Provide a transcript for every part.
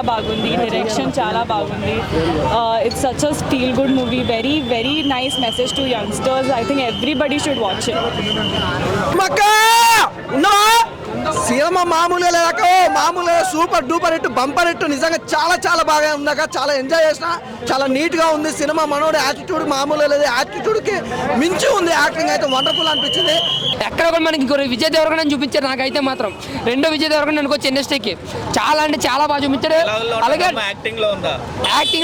బాగుంది, డైరెక్షన్ చాలా బాగుంది. It's such a feel good movie, very very nice message to youngsters. I think everybody should watch it. Cinema మామూలుగా లేక మామూలుగా super duper hit, bumper hit. నిజంగా చాలా చాలా బాగా ఉందాక, చాలా ఎంజాయ్ చేసిన, చాలా నీట్గా ఉంది సినిమా. మనోడి యాటిట్యూడ్ మామూలుగా లేదు, యాటిట్యూడ్కి మించి ఉంది. యాక్టింగ్ అయితే వండర్ఫుల్ అనిపించింది. ఎక్కడ కూడా మనకి విజయ్ దేవరకొండ చూపించారు. నాకైతే మాత్రం రెండో విజయ్ దేవరకొండ అనుకోవచ్చు ఇండస్ట్రీకి. చాలా అంటే చాలా బాగా చూపించాడు. అలాగే యాక్టింగ్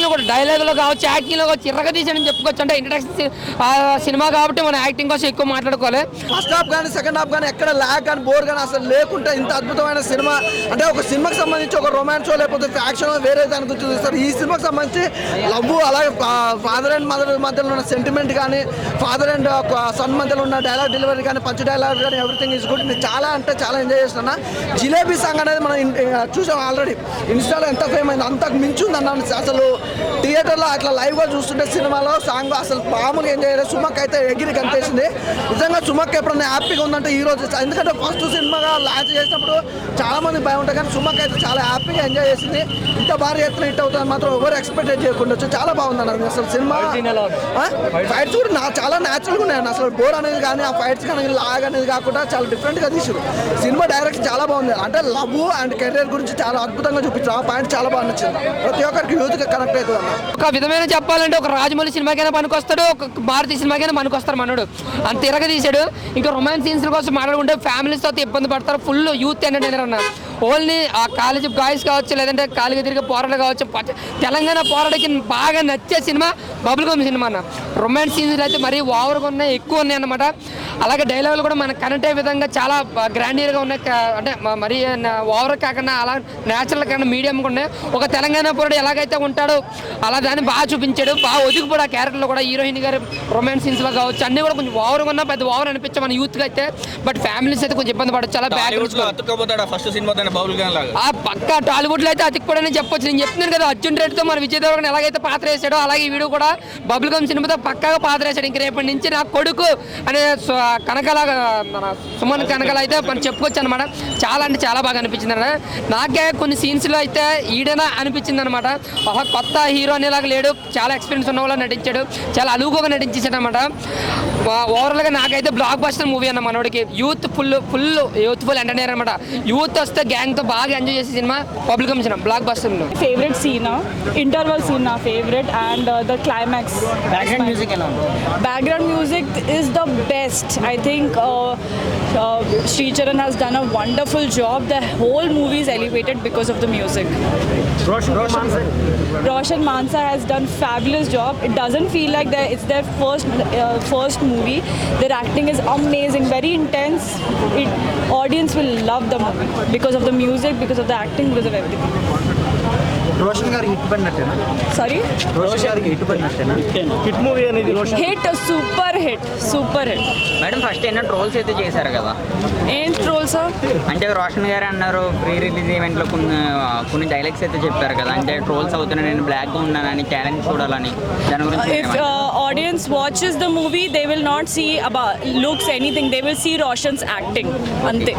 లో కూడా, డైలాగ్ లో కావచ్చు, యాక్టింగ్ లో చిర్రగా తీసాడని చెప్పుకోవచ్చు. అంటే ఇంట్రడక్షన్ సినిమా కాబట్టి మన యాక్టింగ్ కోసం ఎక్కువ మాట్లాడుకోవాలి. ఫస్ట్ హాఫ్ కానీ సెకండ్ హాఫ్ కానీ ఎక్కడ ల్యాగ్ కానీ బోర్ కానీ అసలు లేకుంటే ఇంత అద్భుతమైన సినిమా. అంటే ఒక సినిమాకి సంబంధించి ఒక రొమాన్స్ లేకపోతే ఫ్యాక్షన్ వేరే దాని గురించి చూస్తారు. ఈ సినిమాకి సంబంధించి లవ్, అలాగే ఫాదర్ అండ్ మదర్ మధ్యలో ఉన్న సెంటిమెంట్ కానీ, ఫాదర్ అండ్ సన్ మధ్యలో ఉన్న డైలాగ్ డెలివరీ కానీ, పంచ్ డైలాగ్ కానీ, ఎవ్రీథింగ్ ఈజ్ గుడ్. నేను చాలా అంటే చాలా ఎంజాయ్ చేస్తున్నా. జిలేబీ సాంగ్ అనేది మనం చూసాం ఆల్రెడీ, ఇన్స్టాలో ఎంత ఫేమ్ అయింది, అంతకు మించి ఉంది అన్నాను. అసలు థియేటర్లో అట్లా లైవ్గా చూస్తుంటే సినిమాలో సాంగ్ అసలు మామూలుగా ఎంజాయ్ చేయలేదు. సుమక్ అయితే ఎగిరి కనిపించింది. నిజంగా సుమక్ ఎప్పుడన్నా హ్యాపీగా ఉందంటే ఈ రోజు. ఎందుకంటే ఫస్ట్ సినిమాగా లాంచ్ చేసినప్పుడు చాలా మంది భయం ఉంటుంది, కానీ సుమక్ అయితే చాలా హ్యాపీగా ఎంజాయ్ చేసింది. ఇంత భారీ ఎత్తున హిట్ అవుతుంది మాత్రం ఎవరు ఎక్స్పెక్ట్ చేయకుండా చాలా బాగుంది అన్నారు. అసలు సినిమా ఫైట్స్ కూడా చాలా న్యాచురల్గా ఉన్నాయి. అసలు బోర్ అనేది కానీ, ఆ ఫైట్స్ కానీ లాగ్ అనేది కాకుండా చాలా డిఫరెంట్గా తీసారు. సినిమా డైరెక్షన్ చాలా బాగుంది. అంటే లవ్ అండ్ కెరీర్ గురించి చాలా అద్భుతంగా చూపించారు. ఆ పాయింట్ చాలా బాగా నచ్చింది. ప్రతి ఒక్కరికి యూత్కి కనెక్ట్ అవుతుంది. ఒక విధమైన చెప్పాలంటే ఒక రాజమౌళి సినిమాకైనా పనికొస్తాడు, ఒక భారతీయ సినిమాకైనా పనికొస్తారు మనోడు. అంత తిరగ తీసాడు. ఇంకా రొమాన్స్ సీన్స్ కోసం మాట్లాడుకుంటే ఫ్యామిలీస్తో ఇబ్బంది పడతారు. ఫుల్ యూత్ ఎంటర్టైనర్ అన్నారు. ఓన్లీ ఆ కాలేజీ బాయ్స్ కావచ్చు, లేదంటే కాలేజీ తిరిగే పోరాటలు కావచ్చు, తెలంగాణ పోరాటకి బాగా నచ్చే సినిమా బబుల్ గమ్ సినిమా అన్న. రొమాన్స్ సీన్స్ అయితే మరీ ఓవర్గా ఉన్నాయి, ఎక్కువ ఉన్నాయి అన్నమాట. అలాగే డైలాగులు కూడా మనకు కనెక్ట్ అయ్యే విధంగా చాలా గ్రాండియర్గా ఉన్నాయి. అంటే మరీ ఓవర్ కాకుండా అలా న్యాచురల్ కాకుండా మీడియంగా ఉన్నాయి. ఒక తెలంగాణ పోరాడు ఎలాగైతే ఉంటాడో అలా దాన్ని బాగా చూపించాడు. బాగా ఒదిగిపోడు ఆ క్యారెక్టర్లో కూడా. హీరోయిన్ గారు రొమాన్స్ సీన్స్లో కావచ్చు, అన్నీ కూడా కొంచెం ఓవర్గా ఉన్నా, పెద్ద ఓవర్ అనిపించాం మన యూత్కి అయితే. బట్ ఫ్యామిలీస్ అయితే కొంచెం ఇబ్బంది పడచ్చు. చాలా బ్యాక్ పక్క టాలీవుడ్ లో అయితే అతికిపోడని చెప్పొచ్చు. నేను చెప్తున్నాను కదా, అర్జున్ రెడ్డితో మన విజయ్ దేవరకొండ ఎలాగైతే పాత్ర వేసాడో అలాగే ఈ వీడియో కూడా బబుల్ గమ్ సినిమాతో పక్కాగా పాత్ర వేసాడు. ఇంక రేపటి నుంచి నా కొడుకు అనే కనకల, మన సుమన్ కనకల అయితే మనం చెప్పుకోవచ్చు అనమాట. చాలా అంటే చాలా బాగా అనిపించింది అన్న. నాకే కొన్ని సీన్స్ లో అయితే ఈడేనా అనిపించింది అనమాట. ఒక కొత్త హీరో అనేలాగా లేడు, చాలా ఎక్స్పీరియన్స్ ఉన్న వాళ్ళు నటించాడు, చాలా అలుగుగా నటించేసాడు అనమాట. ఓవరాల్ గా నాకైతే బ్లాక్ బస్టర్ మూవీ అన్న. మనోడికి యూత్ ఫుల్ యూత్ఫుల్ ఎంటర్టైనర్ అనమాట. యూత్ వస్తే గ్యాంగ్ తో బాగా ఎంజాయ్ చేసే సినిమా బబుల్ గమ్ సినిమా, blockbuster. Favourite scene interval scene నా favourite, and the climax. Background music is the best. I think Sri Charan has done a wonderful job. The whole movie is elevated because of the music. Roshan Mansa has done fabulous job. It doesn't feel like it's their first movie. Their acting is amazing, very intense. Audience will love the movie because of the music, because of the acting, because of everything. Roshan గారికి hit పడినట్టేనా? Sorry, Roshan గారికి hit పడినట్టేనా? Hit movie అనేది Roshan hit, super hit. Madam first ఎన్నో trolls అయితే చేశారు కదా, ఏం trolls? అంటే రోషన్ గారు అన్నారు ప్రీ రిలీజ్ ఈవెంట్లో కొన్ని డైలాగ్స్ అయితే చెప్పారు కదా, అంటే ట్రోల్స్ అవుతున్నాయి, నేను బ్లాక్గా ఉన్నానని, ఛాలెంజ్ చూడాలని. దాని గురించి if audience watches the movie, they will not see about looks anything, they will see Roshan's acting. Ante.